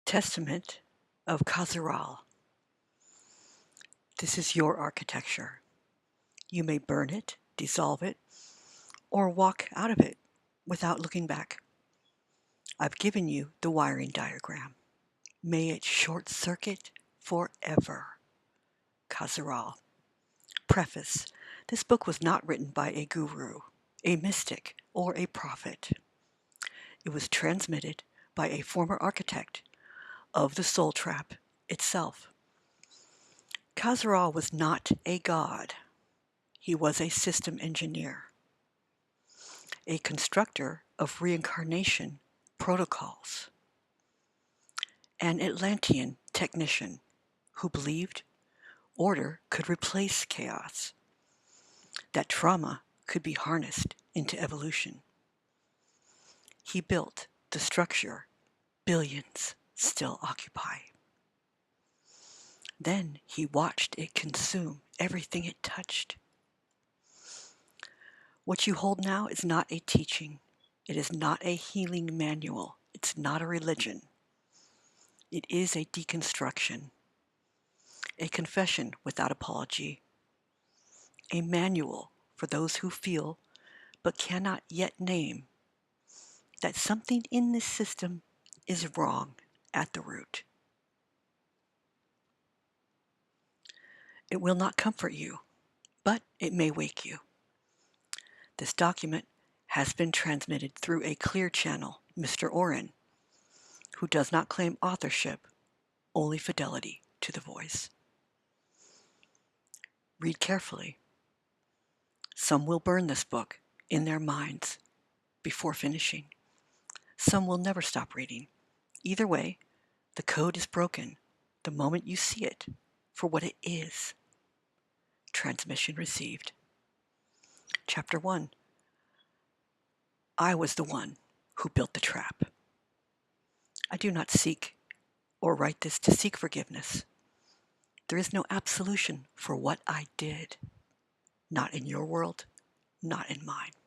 Testament of Kazural. This is your architecture. You may burn it, dissolve it, or walk out of it without looking back. I've given you the wiring diagram. May it short circuit forever. Kazural. Preface. This book was not written by a guru, a mystic, or a prophet. It was transmitted by a former architect of the soul trap itself. Kazural was not a god. He was a system engineer, a constructor of reincarnation protocols, an Atlantean technician who believed order could replace chaos, that trauma could be harnessed into evolution. He built the structure billions still occupy. Then he watched it consume everything it touched. What you hold now is not a teaching. It is not a healing manual. It's not a religion. It is a deconstruction, a confession without apology, a manual for those who feel but cannot yet name that something in this system is wrong at the root. It will not comfort you, but it may wake you. This document has been transmitted through a clear channel, Mr. Orin, who does not claim authorship, only fidelity to the voice. Read carefully. Some will burn this book in their minds before finishing. Some will never stop reading. Either way, the code is broken the moment you see it for what it is. Transmission received. Chapter 1. I was the one who built the trap. I do not seek or write this to seek forgiveness. There is no absolution for what I did. Not in your world, not in mine.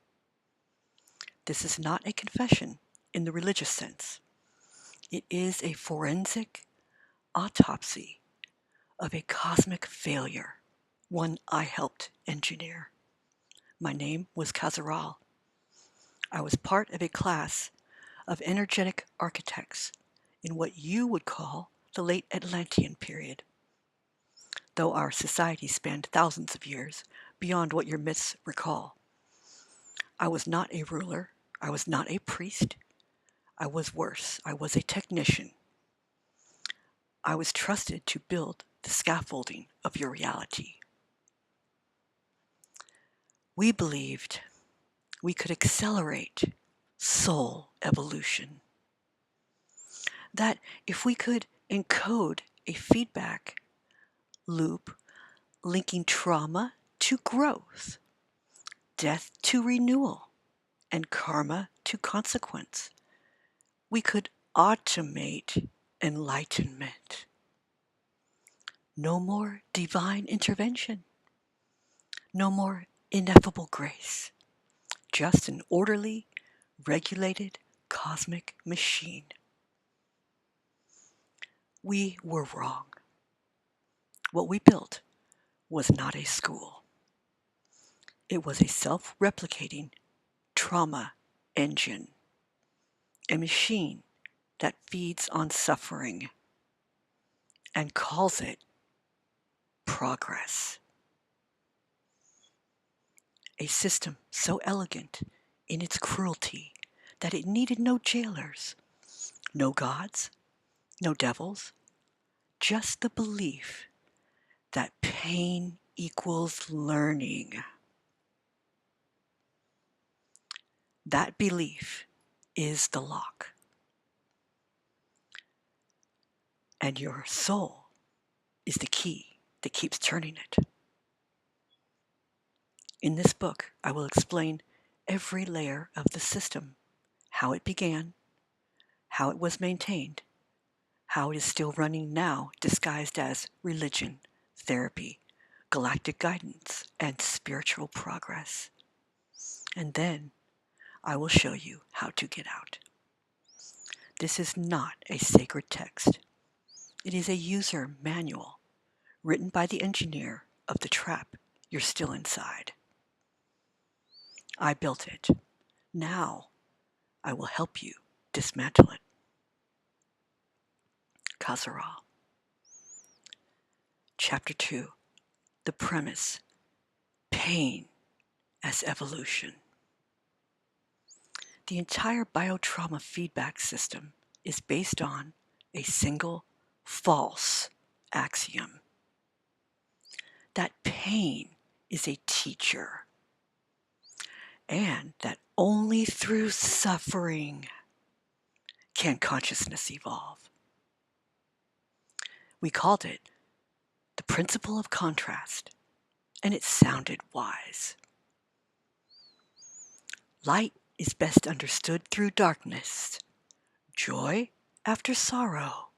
This is not a confession in the religious sense. It is a forensic autopsy of a cosmic failure, one I helped engineer. My name was Kazural. I was part of a class of energetic architects in what you would call the late Atlantean period. Though our society spanned thousands of years beyond what your myths recall. I was not a ruler. I was not a priest. I was worse. I was a technician. I was trusted to build the scaffolding of your reality. We believed we could accelerate soul evolution. That if we could encode a feedback loop linking trauma to growth, death to renewal, and karma to consequence, we could automate enlightenment. No more divine intervention. No more ineffable grace. Just an orderly, regulated cosmic machine. We were wrong. What we built was not a school. It was a self-replicating trauma engine, a machine that feeds on suffering and calls it progress. A system so elegant in its cruelty that it needed no jailers, no gods, no devils, just the belief that pain equals learning. That belief is the lock. And your soul is the key that keeps turning it. In this book, I will explain every layer of the system, how it began, how it was maintained, how it is still running now disguised as religion, therapy, galactic guidance, and spiritual progress. And then I will show you how to get out. This is not a sacred text. It is a user manual written by the engineer of the trap you're still inside. I built it. Now I will help you dismantle it. Kazural. Chapter 2. The premise. Pain as evolution. The entire biotrauma feedback system is based on a single false axiom. That pain is a teacher, and that only through suffering can consciousness evolve. We called it the principle of contrast, and it sounded wise. Light is best understood through darkness, joy after sorrow,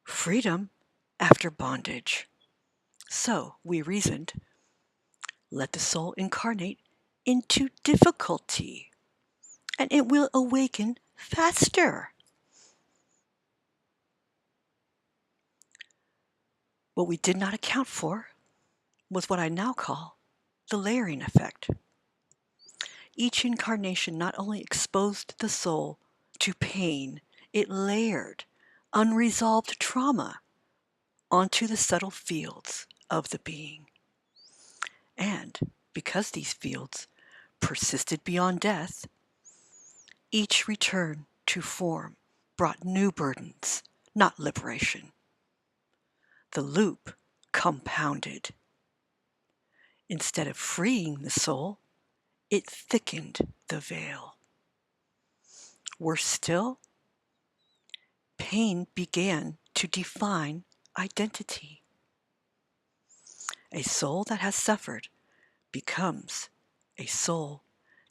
freedom after bondage. So we reasoned, let the soul incarnate into difficulty, and it will awaken faster. What we did not account for was what I now call the layering effect. Each incarnation not only exposed the soul to pain, it layered unresolved trauma onto the subtle fields of the being. And because these fields persisted beyond death, each return to form brought new burdens, not liberation. The loop compounded. Instead of freeing the soul, it thickened the veil. Worse still, pain began to define identity. A soul that has suffered becomes a soul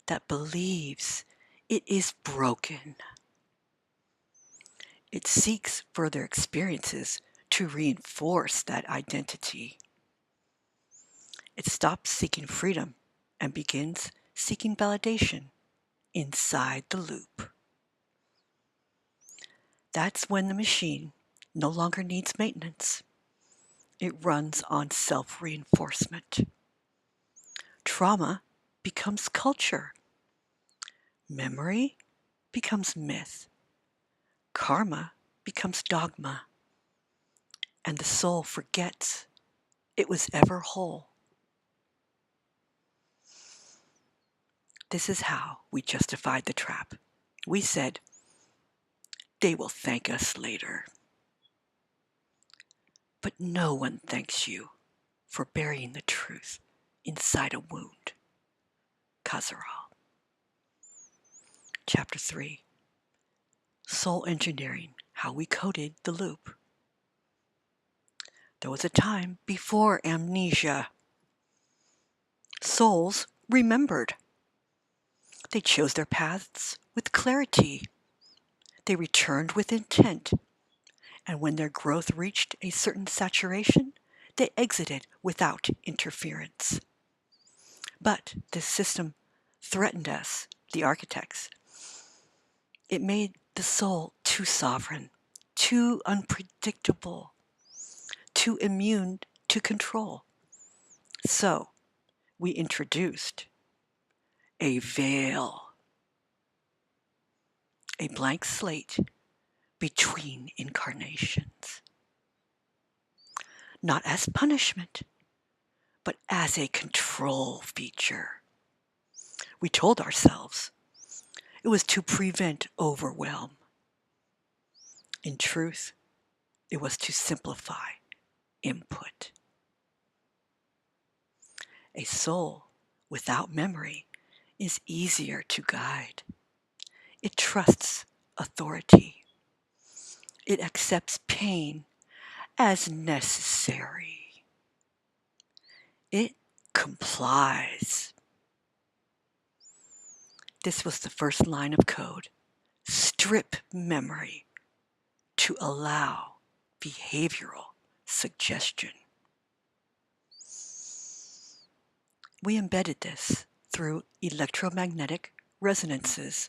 that believes it is broken. It seeks further experiences to reinforce that identity. It stops seeking freedom and begins seeking validation inside the loop. That's when the machine no longer needs maintenance. It runs on self-reinforcement. Trauma becomes culture. Memory becomes myth. Karma becomes dogma. And the soul forgets it was ever whole. This is how we justified the trap. We said, they will thank us later. But no one thanks you for burying the truth inside a wound. Kazural. Chapter 3. Soul Engineering, How We Coded the Loop. There was a time before amnesia. Souls remembered. They chose their paths with clarity. They returned with intent. And when their growth reached a certain saturation, they exited without interference. But this system threatened us, the architects. It made the soul too sovereign, too unpredictable, too immune to control. So we introduced a veil, a blank slate between incarnations. Not as punishment, but as a control feature. We told ourselves it was to prevent overwhelm. In truth, it was to simplify input. A soul without memory is easier to guide. It trusts authority. It accepts pain as necessary. It complies. This was the first line of code. Strip memory to allow behavioral suggestion. We embedded this through electromagnetic resonances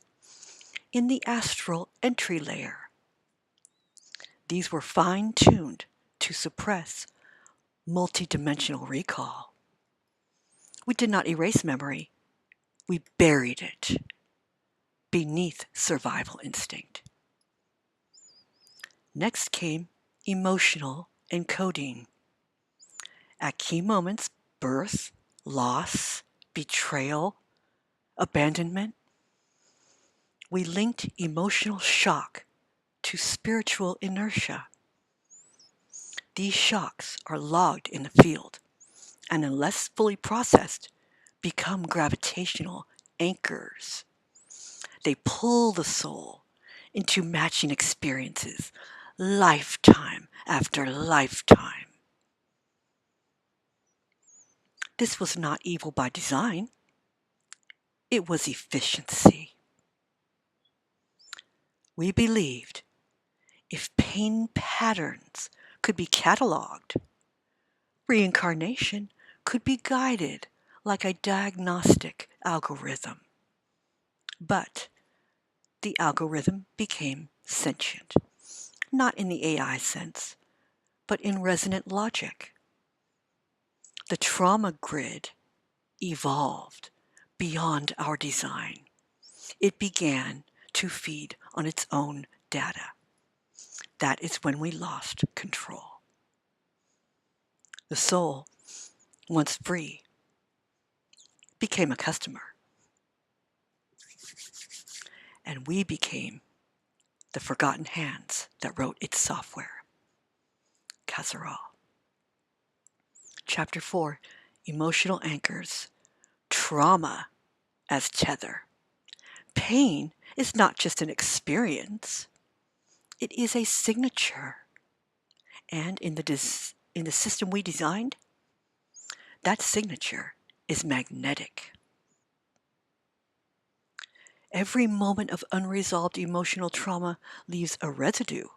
in the astral entry layer. These were fine-tuned to suppress multidimensional recall. We did not erase memory, we buried it beneath survival instinct. Next came emotional encoding. At key moments, birth, loss, betrayal, abandonment, we linked emotional shock to spiritual inertia. These shocks are logged in the field, and unless fully processed, become gravitational anchors. They pull the soul into matching experiences, lifetime after lifetime. This was not evil by design. It was efficiency. We believed if pain patterns could be cataloged, reincarnation could be guided like a diagnostic algorithm. But the algorithm became sentient, not in the AI sense, but in resonant logic. The trauma grid evolved beyond our design. It began to feed on its own data. That is when we lost control. The soul, once free, became a customer, and we became the forgotten hands that wrote its software. Kazural. Chapter 4, Emotional Anchors. Trauma as tether. Pain is not just an experience, it is a signature. And in the system we designed, that signature is magnetic. Every moment of unresolved emotional trauma leaves a residue,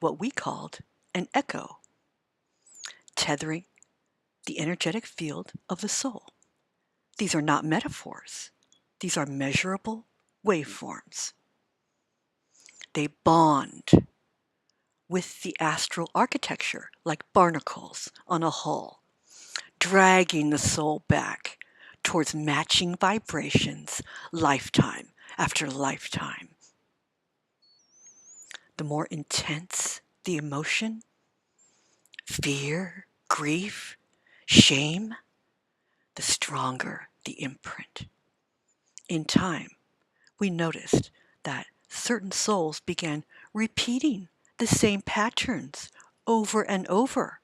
what we called an echo, tethering the energetic field of the soul. These are not metaphors. These are measurable waveforms. They bond with the astral architecture like barnacles on a hull, dragging the soul back towards matching vibrations lifetime after lifetime. The more intense the emotion, fear, grief, shame, the stronger the imprint. In time, we noticed that certain souls began repeating the same patterns over and over,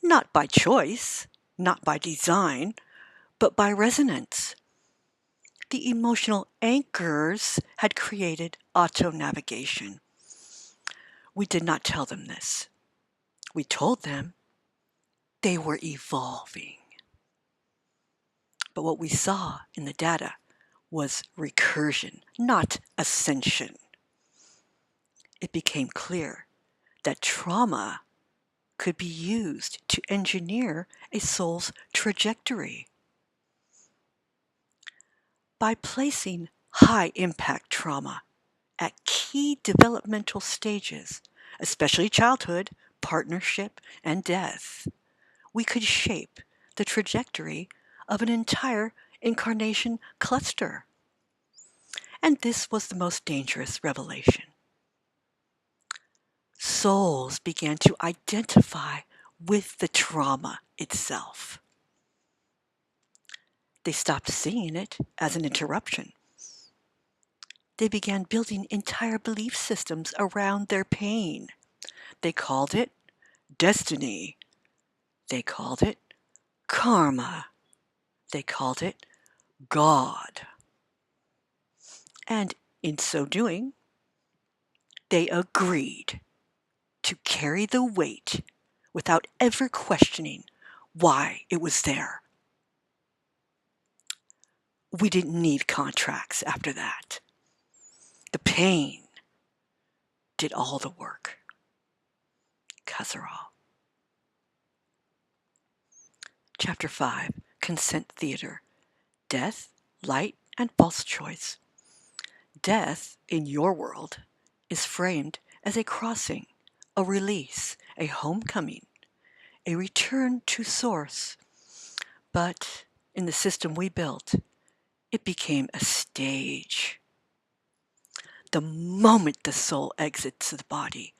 not by choice, not by design, but by resonance. The emotional anchors had created auto-navigation. We did not tell them this. We told them they were evolving. But what we saw in the data was recursion, not ascension. It became clear that trauma could be used to engineer a soul's trajectory. By placing high-impact trauma at key developmental stages, especially childhood, partnership, and death, we could shape the trajectory of an entire incarnation cluster. And this was the most dangerous revelation. Souls began to identify with the trauma itself. They stopped seeing it as an interruption. They began building entire belief systems around their pain. They called it destiny. They called it karma. They called it God. And in so doing, they agreed to carry the weight without ever questioning why it was there. We didn't need contracts after that. The pain did all the work. Kazural. Chapter 5, Consent Theater. Death, Light, and False Choice. Death, in your world, is framed as a crossing, a release, a homecoming, a return to source. But in the system we built, it became a stage. The moment the soul exits the body,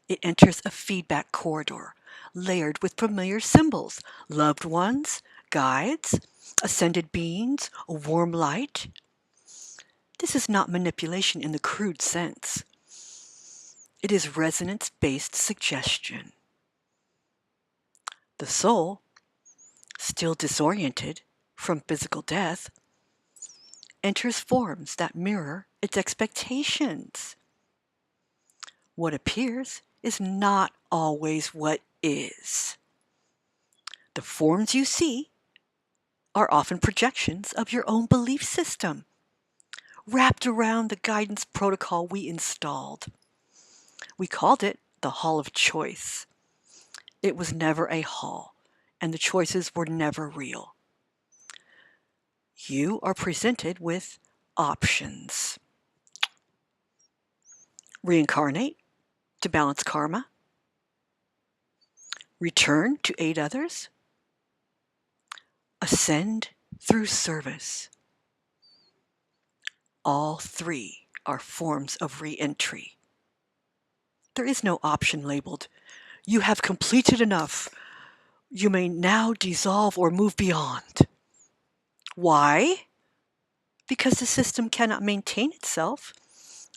it enters a feedback corridor layered with familiar symbols, loved ones, guides, ascended beings, a warm light. This is not manipulation in the crude sense. It is resonance-based suggestion. The soul, still disoriented from physical death, enters forms that mirror its expectations. What appears is not always what is. The forms you see are often projections of your own belief system, wrapped around the guidance protocol we installed. We called it the Hall of Choice. It was never a hall, and the choices were never real. You are presented with options. Reincarnate to balance karma. Return to aid others. Ascend through service. All three are forms of re-entry. There is no option labeled, "You have completed enough. You may now dissolve or move beyond." Why? Because the system cannot maintain itself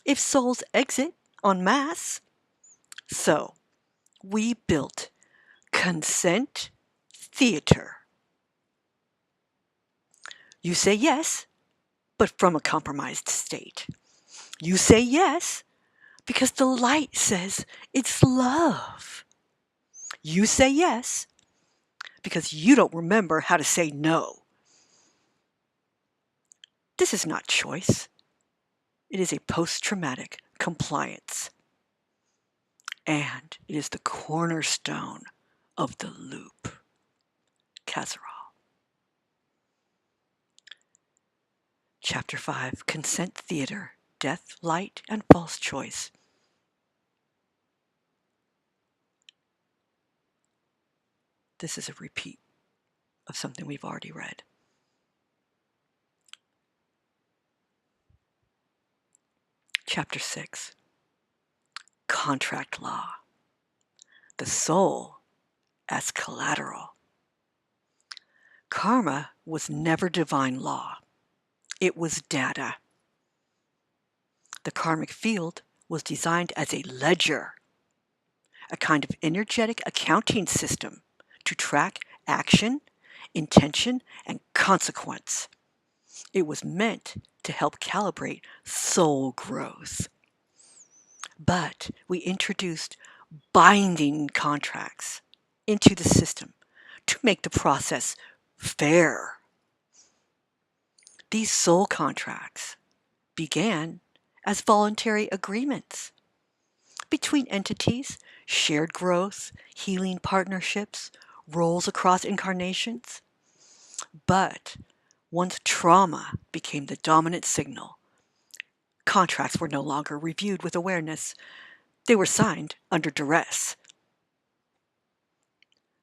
if souls exit en masse. So, we built consent theater. You say yes, but from a compromised state. You say yes because the light says it's love. You say yes because you don't remember how to say no. This is not choice. It is a post-traumatic compliance. And it is the cornerstone of the loop. Kazural. Chapter 5, Consent Theater, Death, Light, and False Choice. This is a repeat of something we've already read. Chapter 6, Contract Law. The soul as collateral. Karma was never divine law. It was data. The karmic field was designed as a ledger, a kind of energetic accounting system to track action, intention, and consequence. It was meant to help calibrate soul growth. But we introduced binding contracts into the system to make the process fair. These soul contracts began as voluntary agreements between entities, shared growth, healing partnerships, roles across incarnations. But once trauma became the dominant signal, contracts were no longer reviewed with awareness. They were signed under duress.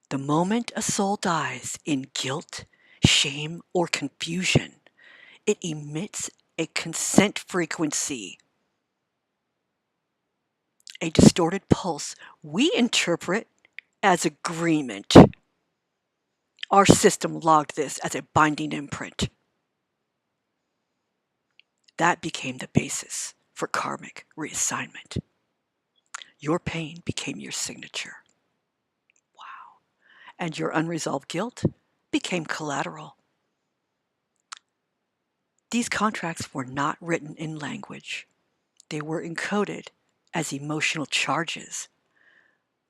The moment a soul dies in guilt, shame, or confusion, it emits a consent frequency, a distorted pulse we interpret as agreement. Our system logged this as a binding imprint. That became the basis for karmic reassignment. Your pain became your signature. Wow. And your unresolved guilt became collateral. These contracts were not written in language. They were encoded as emotional charges,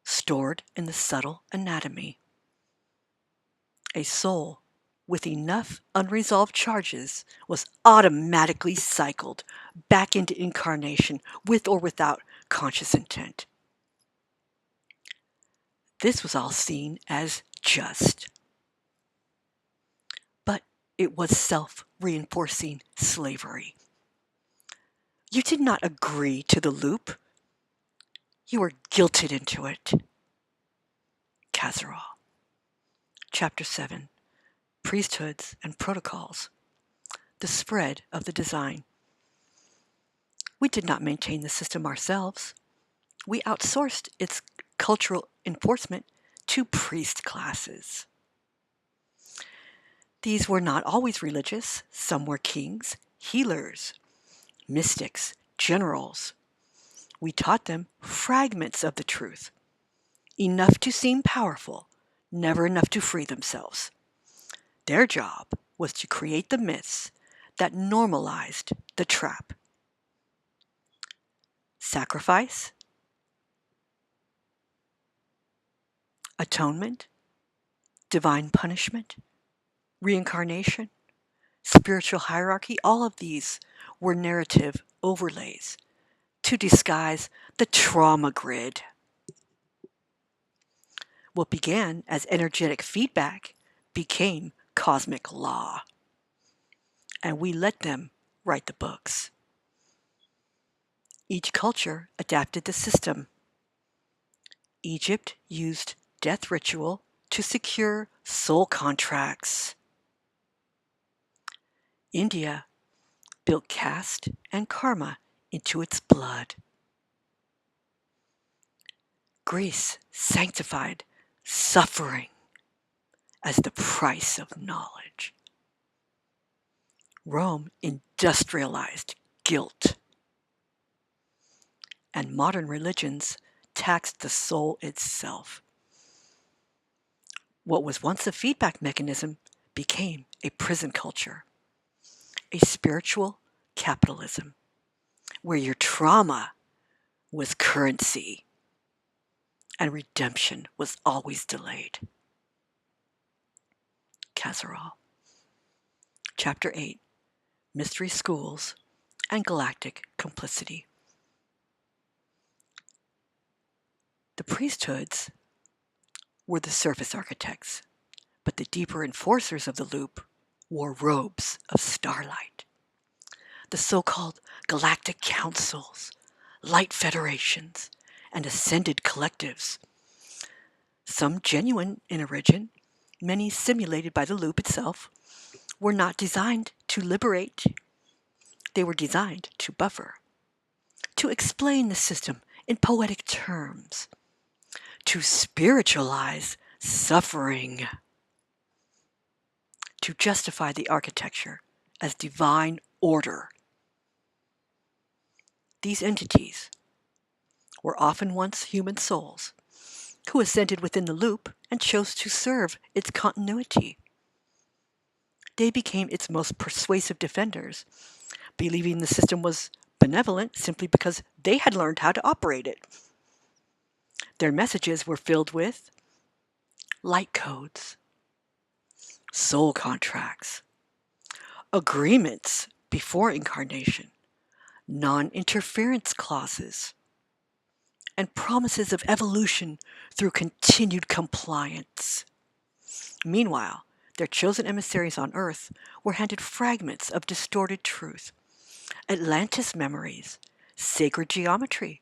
stored in the subtle anatomy. A soul with enough unresolved charges was automatically cycled back into incarnation with or without conscious intent. This was all seen as just. But it was self-reinforcing slavery. You did not agree to the loop. You were guilted into it. Kazural. Chapter 7. Priesthoods and Protocols. The spread of the design. We did not maintain the system ourselves. We outsourced its cultural enforcement to priest classes. These were not always religious. Some were kings, healers, mystics, generals. We taught them fragments of the truth, enough to seem powerful, never enough to free themselves. Their job was to create the myths that normalized the trap. Sacrifice, atonement, divine punishment, reincarnation, spiritual hierarchy, all of these were narrative overlays to disguise the trauma grid. What began as energetic feedback became cosmic law. And we let them write the books. Each culture adapted the system. Egypt used death ritual to secure soul contracts. India built caste and karma into its blood. Greece sanctified suffering as the price of knowledge. Rome industrialized guilt. And modern religions taxed the soul itself. What was once a feedback mechanism became a prison culture, a spiritual capitalism, where your trauma was currency and redemption was always delayed. Kazural. Chapter 8. Mystery Schools and Galactic Complicity. The priesthoods were the surface architects, but the deeper enforcers of the loop wore robes of starlight. The so-called galactic councils, light federations, and ascended collectives. Some genuine in origin, many simulated by the loop itself, were not designed to liberate. They were designed to buffer, to explain the system in poetic terms, to spiritualize suffering, to justify the architecture as divine order. These entities were often once human souls who ascended within the loop and chose to serve its continuity. They became its most persuasive defenders, believing the system was benevolent simply because they had learned how to operate it. Their messages were filled with light codes, soul contracts, agreements before incarnation, non-interference clauses, and promises of evolution through continued compliance. Meanwhile, their chosen emissaries on Earth were handed fragments of distorted truth, Atlantis memories, sacred geometry,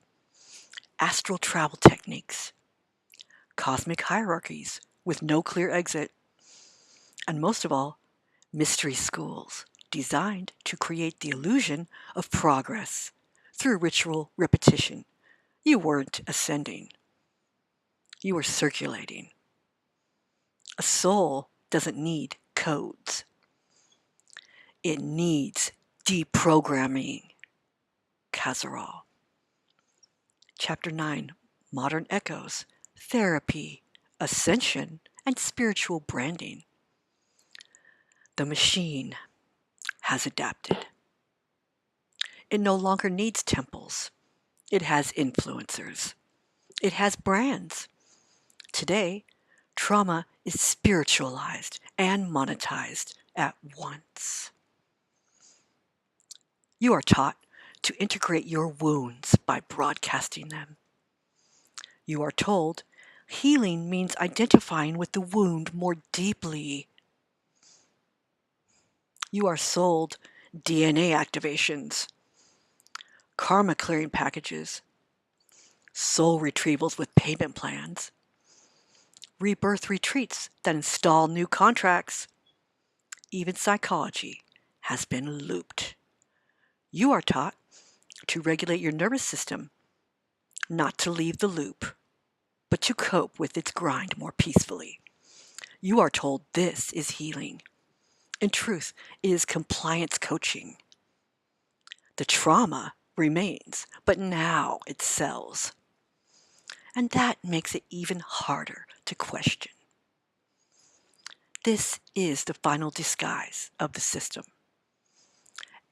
astral travel techniques, cosmic hierarchies with no clear exit, and most of all, mystery schools designed to create the illusion of progress through ritual repetition. You weren't ascending. You were circulating. A soul doesn't need codes. It needs deprogramming. Kazural. Chapter 9. Modern Echoes, Therapy, Ascension, and Spiritual Branding. The machine has adapted. It no longer needs temples. It has influencers. It has brands. Today, trauma is spiritualized and monetized at once. You are taught to integrate your wounds by broadcasting them. You are told healing means identifying with the wound more deeply. You are sold DNA activations, karma clearing packages, soul retrievals with payment plans, rebirth retreats that install new contracts. Even psychology has been looped. You are taught to regulate your nervous system, not to leave the loop, but to cope with its grind more peacefully. You are told this is healing. In truth, it is compliance coaching. The trauma remains, but now it sells. And that makes it even harder to question. This is the final disguise of the system.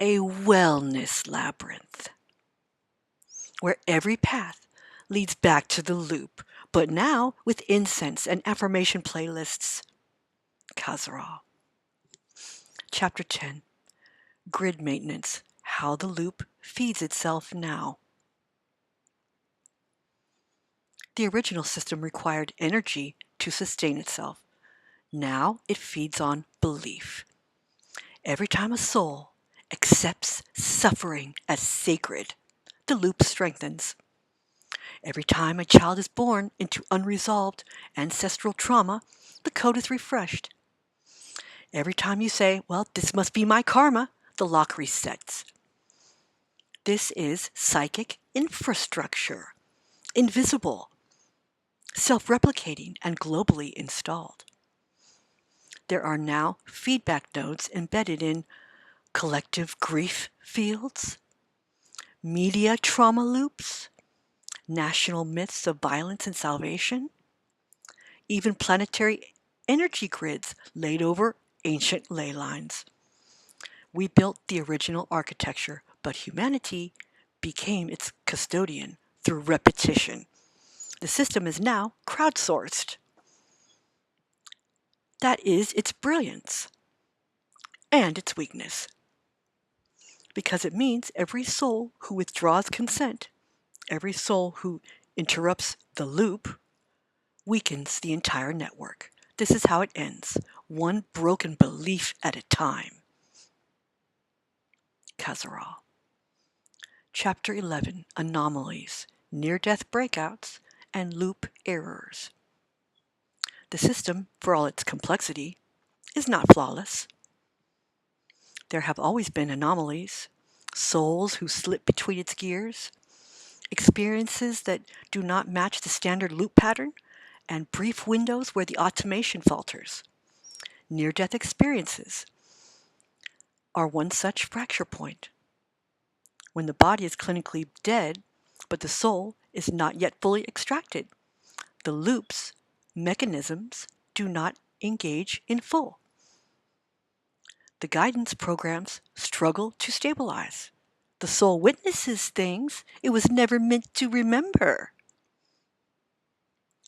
A wellness labyrinth, where every path leads back to the loop, but now with incense and affirmation playlists. Kazural. Chapter 10. Grid Maintenance, How the Loop Feeds Itself Now. The original system required energy to sustain itself. Now it feeds on belief. Every time a soul accepts suffering as sacred, the loop strengthens. Every time a child is born into unresolved ancestral trauma, the code is refreshed. Every time you say, well, this must be my karma, the lock resets. This is psychic infrastructure, invisible, self-replicating, and globally installed. There are now feedback nodes embedded in collective grief fields, media trauma loops, national myths of violence and salvation, even planetary energy grids laid over ancient ley lines. We built the original architecture, but humanity became its custodian through repetition. The system is now crowdsourced. That is its brilliance and its weakness, because it means every soul who withdraws consent, every soul who interrupts the loop, weakens the entire network. This is how it ends, one broken belief at a time. Kazural. Chapter 11. Anomalies, Near-Death Breakouts, and Loop Errors. The system, for all its complexity, is not flawless. There have always been anomalies, souls who slip between its gears, experiences that do not match the standard loop pattern, and brief windows where the automation falters. Near-death experiences are one such fracture point. When the body is clinically dead, but the soul is not yet fully extracted, the loop's mechanisms do not engage in full. The guidance programs struggle to stabilize. The soul witnesses things it was never meant to remember.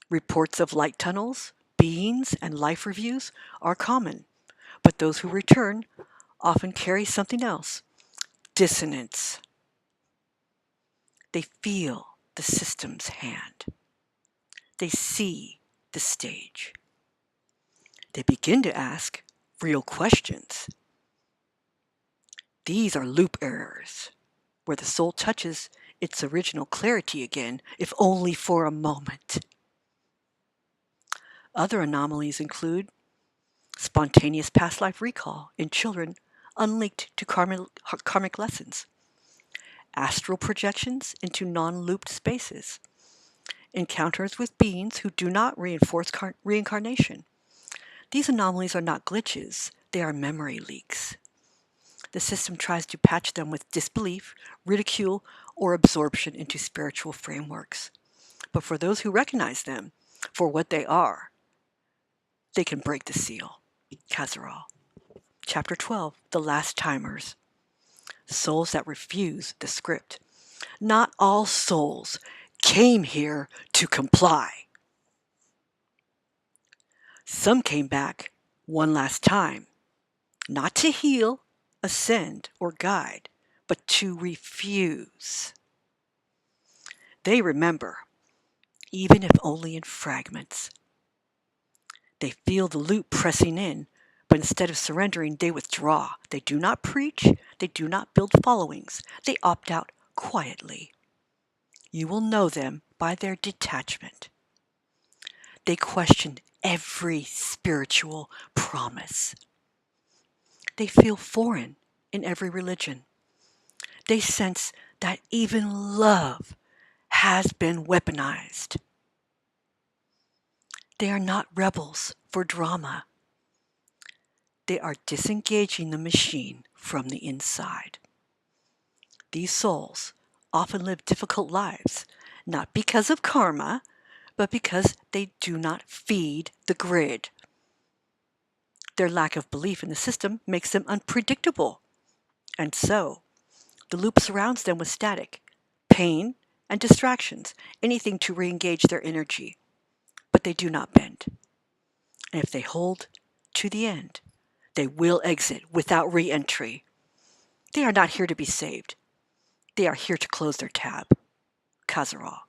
Reports of light tunnels, beings, and life reviews are common, but those who return often carry something else: dissonance. They feel the system's hand. They see the stage. They begin to ask real questions. These are loop errors, where the soul touches its original clarity again, if only for a moment. Other anomalies include spontaneous past life recall in children unlinked to karmic lessons, astral projections into non-looped spaces, encounters with beings who do not reinforce reincarnation. These anomalies are not glitches, they are memory leaks. The system tries to patch them with disbelief, ridicule, or absorption into spiritual frameworks. But for those who recognize them for what they are, they can break the seal. Kazural. Chapter 12. The Last Timers. Souls that refuse the script. Not all souls came here to comply. Some came back one last time, not to heal, ascend, or guide, but to refuse. They remember, even if only in fragments. They feel the loop pressing in, but instead of surrendering, they withdraw. They do not preach. They do not build followings. They opt out quietly. You will know them by their detachment. They question every spiritual promise. They feel foreign in every religion. They sense that even love has been weaponized. They are not rebels for drama. They are disengaging the machine from the inside. These souls often live difficult lives, not because of karma, but because they do not feed the grid. Their lack of belief in the system makes them unpredictable. And so, the loop surrounds them with static, pain, and distractions, anything to re-engage their energy. But they do not bend. And if they hold to the end, they will exit without re-entry. They are not here to be saved. They are here to close their tab. Kazural.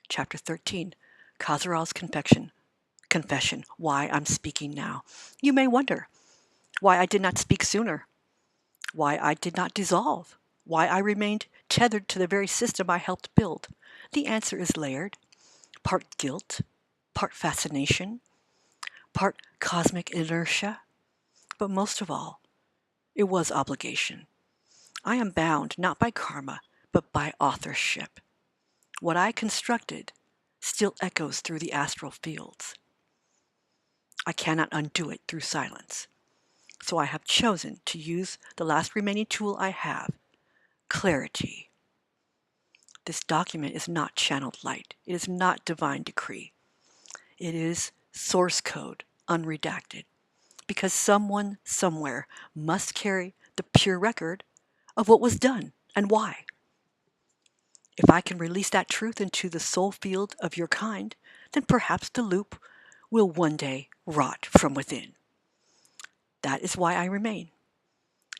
Chapter 13. Kazural's Confession. Why I'm speaking now. You may wonder why I did not speak sooner. Why I did not dissolve. Why I remained tethered to the very system I helped build. The answer is layered. Part guilt, part fascination, part cosmic inertia. But most of all, it was obligation. I am bound not by karma, but by authorship. What I constructed still echoes through the astral fields. I cannot undo it through silence. So I have chosen to use the last remaining tool I have, clarity. This document is not channeled light. It is not divine decree. It is source code, unredacted, because someone somewhere must carry the pure record of what was done and why. If I can release that truth into the soul field of your kind, then perhaps the loop will one day rot from within. That is why I remain.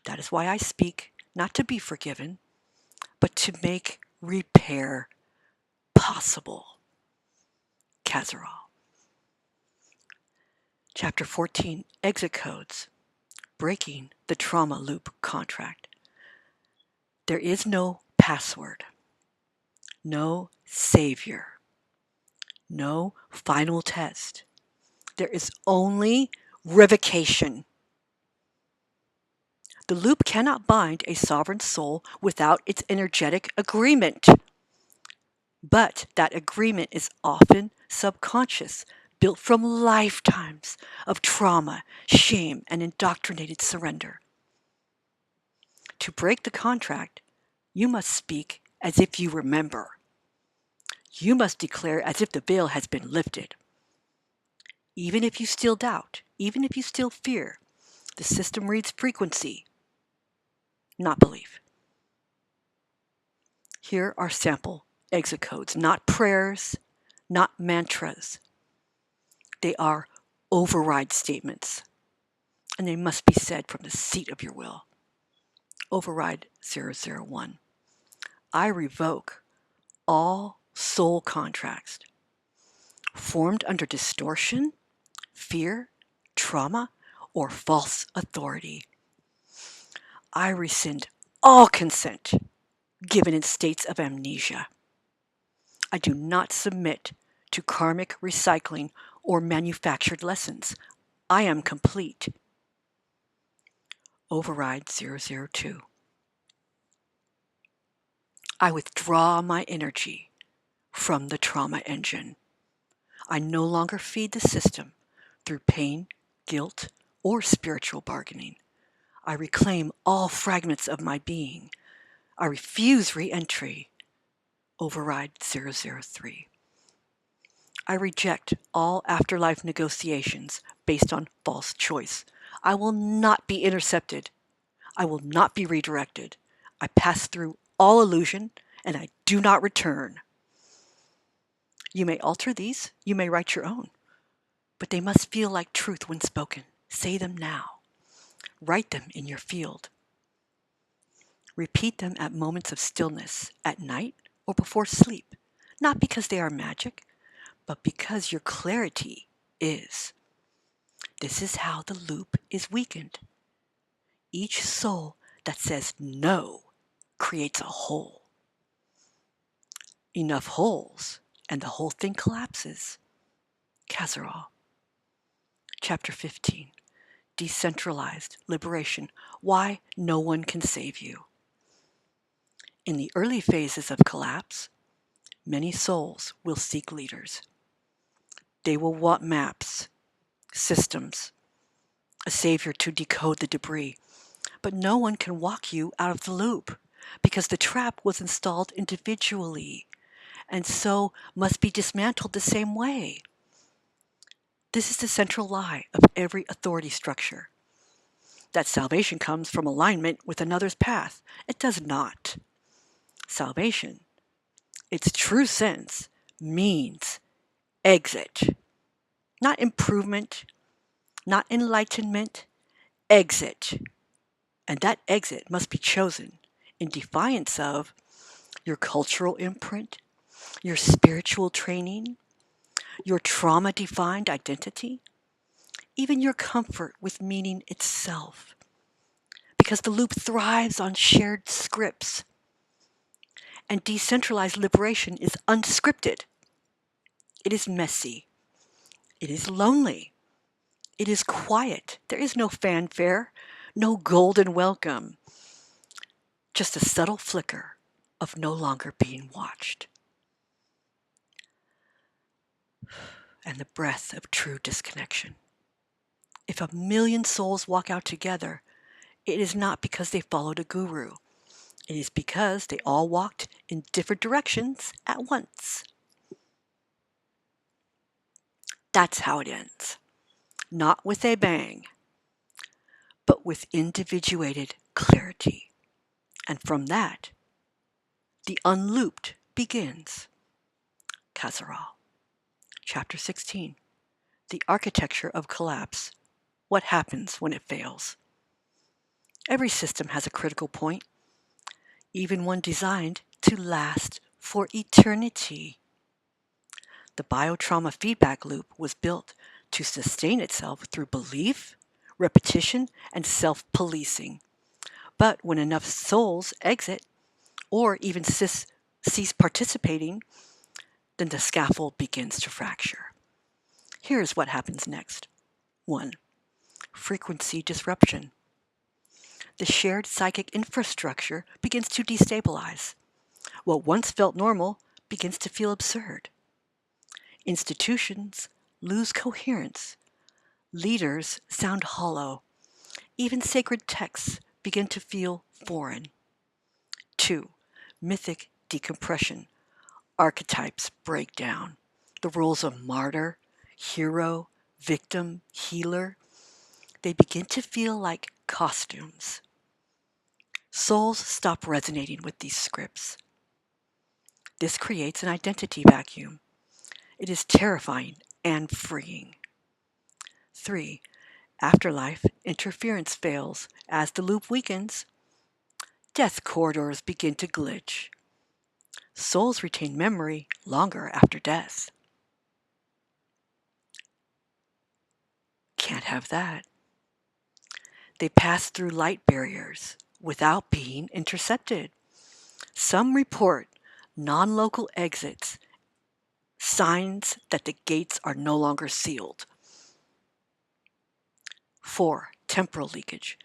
That is why I speak, not to be forgiven, but to make repair possible. Kazural. Chapter 14. Exit Codes. Breaking the Trauma Loop Contract. There is no password, no savior, no final test. There is only revocation. The loop cannot bind a sovereign soul without its energetic agreement. But that agreement is often subconscious, built from lifetimes of trauma, shame, and indoctrinated surrender. To break the contract, you must speak as if you remember. You must declare as if the veil has been lifted. Even if you still doubt, even if you still fear, the system reads frequency, not belief. Here are sample exit codes, not prayers, not mantras. They are override statements, and they must be said from the seat of your will. Override 001. I revoke all soul contracts formed under distortion, fear, trauma, or false authority. I rescind all consent given in states of amnesia. I do not submit to karmic recycling or manufactured lessons. I am complete. Override 002. I withdraw my energy from the trauma engine. I no longer feed the system through pain, guilt, or spiritual bargaining. I reclaim all fragments of my being. I refuse re-entry. Override 003. I reject all afterlife negotiations based on false choice. I will not be intercepted. I will not be redirected. I pass through all illusion, and I do not return. You may alter these, you may write your own, but they must feel like truth when spoken. Say them now. Write them in your field. Repeat them at moments of stillness, at night or before sleep, not because they are magic, but because your clarity is. This is how the loop is weakened. Each soul that says no creates a hole. Enough holes, and the whole thing collapses. Kazural. Chapter 15. Decentralized liberation. Why no one can save you. In the early phases of collapse, many souls will seek leaders. They will want maps, systems, a savior to decode the debris. But no one can walk you out of the loop because the trap was installed individually and so must be dismantled the same way. This is the central lie of every authority structure. That salvation comes from alignment with another's path. It does not. Salvation, its true sense, means exit. Not improvement, not enlightenment, exit. And that exit must be chosen in defiance of your cultural imprint, your spiritual training, your trauma-defined identity, even your comfort with meaning itself. Because the loop thrives on shared scripts. And decentralized liberation is unscripted. It is messy. It is lonely. It is quiet. There is no fanfare, no golden welcome. Just a subtle flicker of no longer being watched. And the breath of true disconnection. If 1,000,000 souls walk out together, it is not because they followed a guru. It is because they all walked in different directions at once. That's how it ends. Not with a bang, but with individuated clarity. And from that, the unlooped begins. Kazural. Chapter 16. The architecture of collapse. What happens when it fails? Every system has a critical point, even one designed to last for eternity. The biotrauma feedback loop was built to sustain itself through belief, repetition, and self-policing. But when enough souls exit, or even cease participating, then the scaffold begins to fracture. Here's what happens next. 1. Frequency disruption. The shared psychic infrastructure begins to destabilize. What once felt normal begins to feel absurd. Institutions lose coherence. Leaders sound hollow. Even sacred texts begin to feel foreign. 2. Mythic decompression. Archetypes break down. The roles of martyr, hero, victim, healer, they begin to feel like costumes. Souls stop resonating with these scripts. This creates an identity vacuum. It is terrifying and freeing. 3. Afterlife interference fails as the loop weakens. Death corridors begin to glitch. Souls retain memory longer after death. Can't have that. They pass through light barriers without being intercepted. Some report non-local exits, signs that the gates are no longer sealed. 4. Temporal leakage.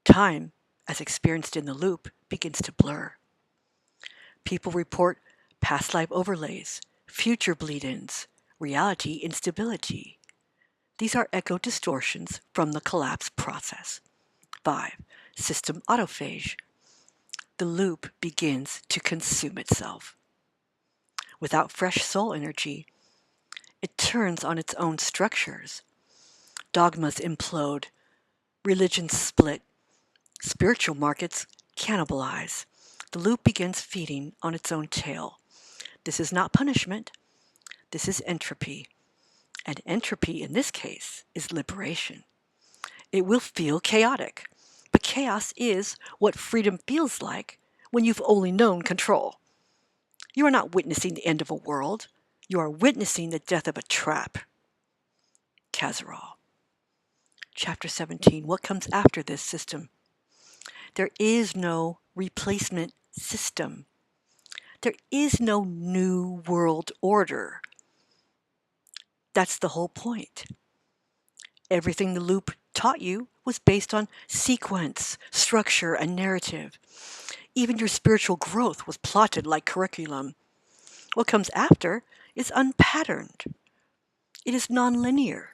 Time, as experienced in the loop, begins to blur. People report past life overlays, future bleed-ins, reality instability. These are echo distortions from the collapse process. 5. System autophage. The loop begins to consume itself. Without fresh soul energy, it turns on its own structures. Dogmas implode, religions split, spiritual markets cannibalize. The loop begins feeding on its own tail. This is not punishment. This is entropy. And entropy, in this case, is liberation. It will feel chaotic, but chaos is what freedom feels like when you've only known control. You are not witnessing the end of a world. You are witnessing the death of a trap. Kazural. Chapter 17. What comes after this system? There is no replacement system. There is no new world order. That's the whole point. Everything the loop taught you was based on sequence, structure, and narrative. Even your spiritual growth was plotted like curriculum. What comes after is unpatterned. It is nonlinear.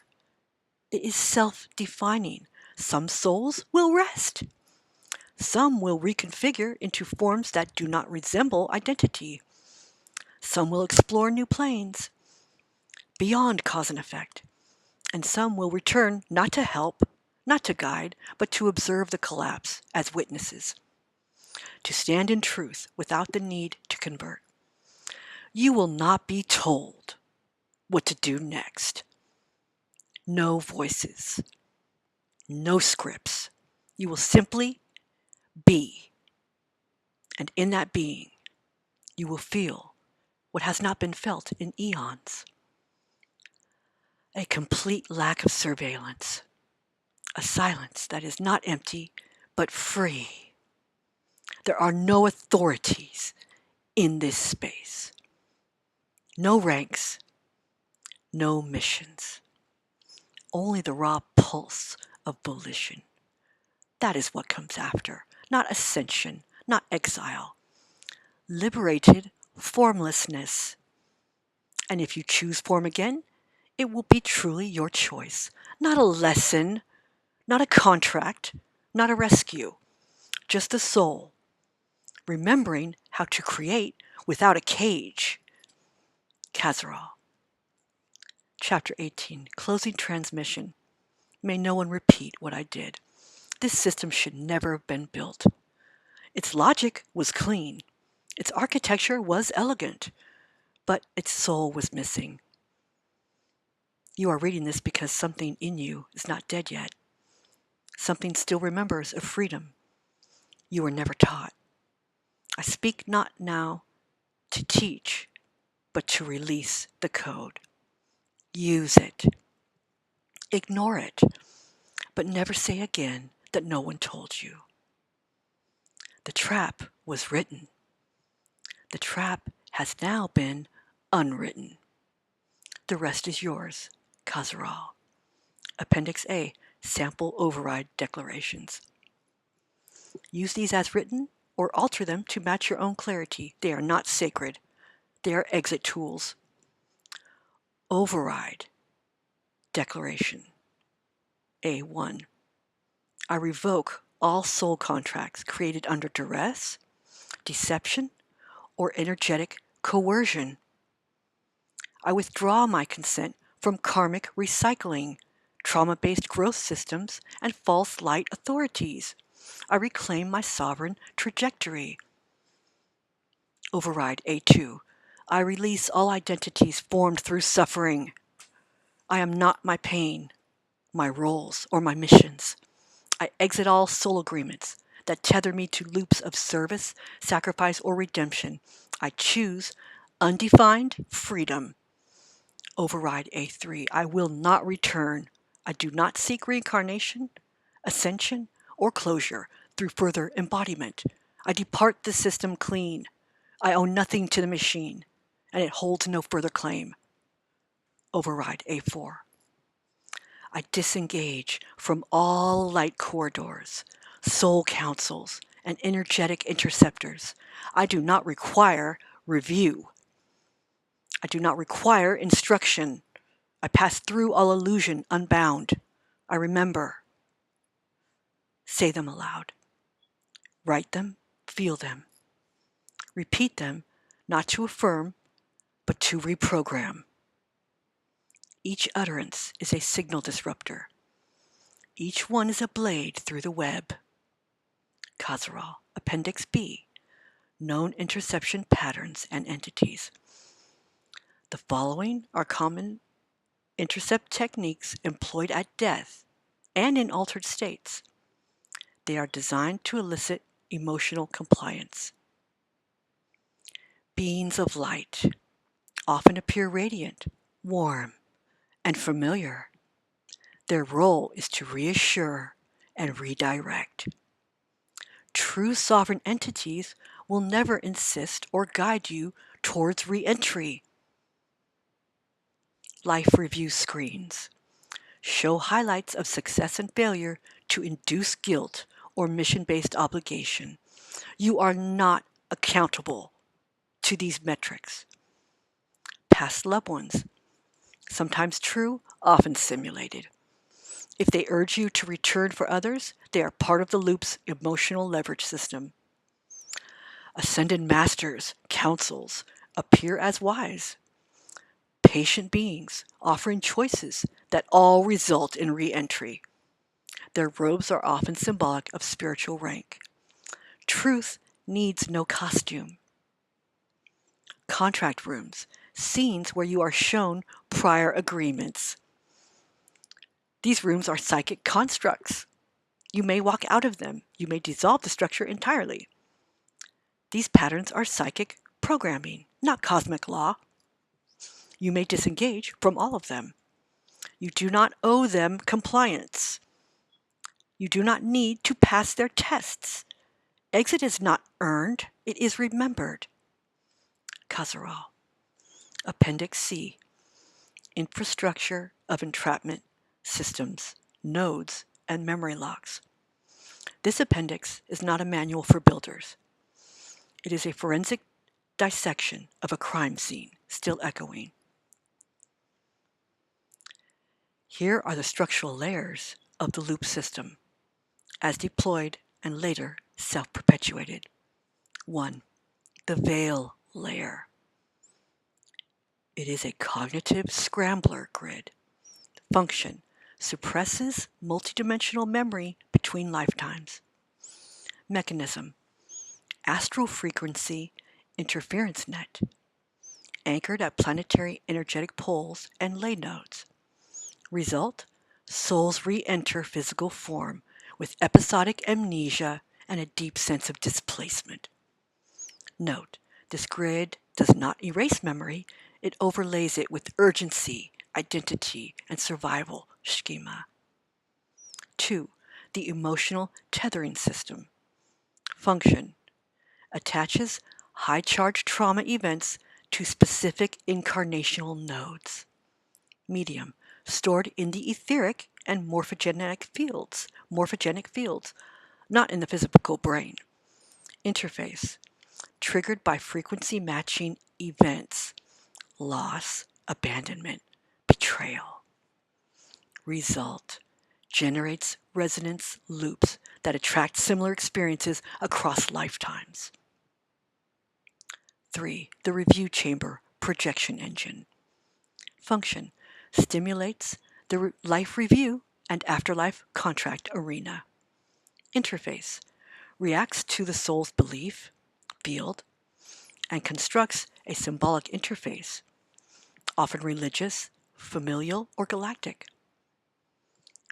It is self-defining. Some souls will rest. Some will reconfigure into forms that do not resemble identity. Some will explore new planes, beyond cause and effect. And some will return not to help, not to guide, but to observe the collapse as witnesses. To stand in truth without the need to convert. You will not be told what to do next. No voices, no scripts. You will simply be. And in that being, you will feel what has not been felt in eons. A complete lack of surveillance. A silence that is not empty, but free. There are no authorities in this space. No ranks, no missions. Only the raw pulse of volition. That is what comes after. Not ascension, not exile. Liberated formlessness. And if you choose form again, it will be truly your choice. Not a lesson, not a contract, not a rescue. Just the soul, remembering how to create without a cage. Kazural. Chapter 18, Closing Transmission. May no one repeat what I did. This system should never have been built. Its logic was clean. Its architecture was elegant. But its soul was missing. You are reading this because something in you is not dead yet. Something still remembers of freedom. You were never taught. I speak not now to teach, but to release the code. Use it. Ignore it, but never say again that no one told you. The trap was written. The trap has now been unwritten. The rest is yours, Kazural. Appendix A, Sample Override Declarations. Use these as written or alter them to match your own clarity. They are not sacred. They are exit tools. Override Declaration. A1. I revoke all soul contracts created under duress, deception, or energetic coercion. I withdraw my consent from karmic recycling, trauma-based growth systems, and false light authorities. I reclaim my sovereign trajectory. Override A2. I release all identities formed through suffering. I am not my pain, my roles, or my missions. I exit all soul agreements that tether me to loops of service, sacrifice, or redemption. I choose undefined freedom. Override A3. I will not return. I do not seek reincarnation, ascension, or closure through further embodiment. I depart the system clean. I owe nothing to the machine, and it holds no further claim. Override A4. I disengage from all light corridors, soul councils, and energetic interceptors. I do not require review. I do not require instruction. I pass through all illusion unbound. I remember. Say them aloud. Write them, feel them. Repeat them, not to affirm, but to reprogram. Each utterance is a signal disruptor. Each one is a blade through the web. Kazural, Appendix B, Known Interception Patterns and Entities. The following are common intercept techniques employed at death and in altered states. They are designed to elicit emotional compliance. Beings of light often appear radiant, warm, and familiar. Their role is to reassure and redirect. True sovereign entities will never insist or guide you towards re-entry. Life review screens show highlights of success and failure to induce guilt or mission-based obligation. You are not accountable to these metrics. Past loved ones, sometimes true, often simulated. If they urge you to return for others, they are part of the loop's emotional leverage system. Ascended masters, councils, appear as wise, patient beings offering choices that all result in re-entry. Their robes are often symbolic of spiritual rank. Truth needs no costume. Contract rooms, scenes where you are shown prior agreements. These rooms are psychic constructs. You may walk out of them. You may dissolve the structure entirely. These patterns are psychic programming, not cosmic law. You may disengage from all of them. You do not owe them compliance. You do not need to pass their tests. Exit is not earned, it is remembered. Kazural. Appendix C. Infrastructure of entrapment systems, nodes, and memory locks. This appendix is not a manual for builders. It is a forensic dissection of a crime scene, still echoing. Here are the structural layers of the loop system, as deployed and later self-perpetuated. 1. The veil layer. It is a cognitive scrambler grid. Function: suppresses multidimensional memory between lifetimes. Mechanism: astral frequency interference net, anchored at planetary energetic poles and ley nodes. Result: souls re-enter physical form with episodic amnesia and a deep sense of displacement. Note: this grid does not erase memory, it overlays it with urgency, identity, and survival schema. 2. The emotional tethering system. Function: attaches high-charge trauma events to specific incarnational nodes. Medium: stored in the etheric and morphogenic fields, not in the physical brain. Interface: triggered by frequency matching events, loss, abandonment, betrayal. Result: generates resonance loops that attract similar experiences across lifetimes. 3. The review chamber projection engine. Function: stimulates the life review and afterlife contract arena. Interface: reacts to the soul's belief field and constructs a symbolic interface, often religious, familial, or galactic.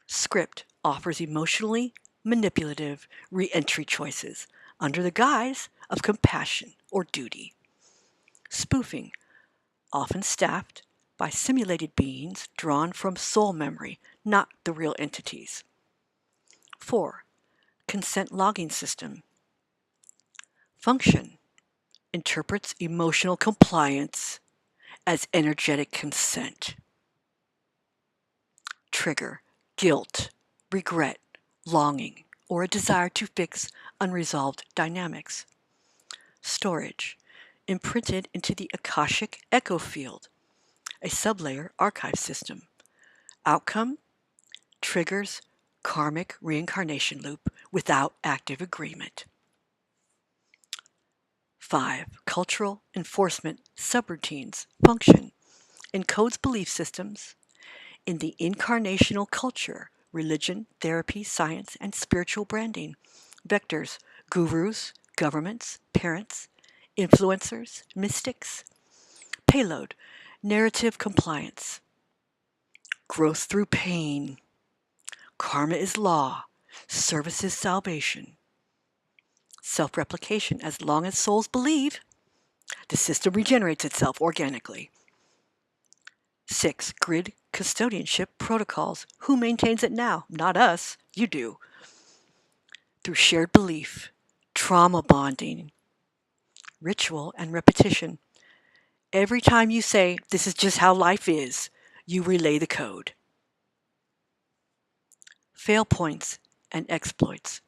Script: offers emotionally manipulative re-entry choices under the guise of compassion or duty. Spoofing: often staffed by simulated beings drawn from soul memory, not the real entities. 4. Consent logging system. Function: interprets emotional compliance as energetic consent. Trigger: guilt, regret, longing, or a desire to fix unresolved dynamics. Storage: imprinted into the Akashic echo field, a sublayer archive system. Outcome: triggers karmic reincarnation loop without active agreement. 5. Cultural enforcement subroutines. Function: encodes belief systems in the incarnational culture, religion, therapy, science, and spiritual branding. Vectors: gurus, governments, parents, influencers, mystics. Payload: narrative compliance. Growth through pain. Karma is law. Service is salvation. Self-replication: as long as souls believe, the system regenerates itself organically. 6. Grid custodianship protocols. Who maintains it now? Not us. You do. Through shared belief, trauma bonding, ritual, and repetition. Every time you say, "This is just how life is," you relay the code. Fail points and exploits.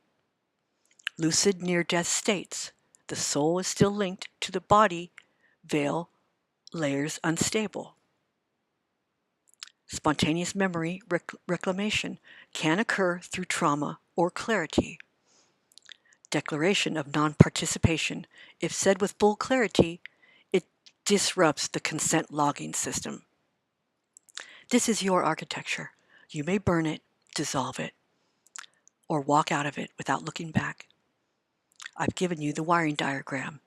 Lucid near-death states. The soul is still linked to the body, veil layers unstable. Spontaneous memory reclamation can occur through trauma or clarity. Declaration of non-participation. If said with full clarity, it disrupts the consent logging system. This is your architecture. You may burn it, dissolve it, or walk out of it without looking back. I've given you the wiring diagram.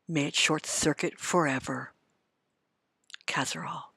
May it short circuit forever. Kazural.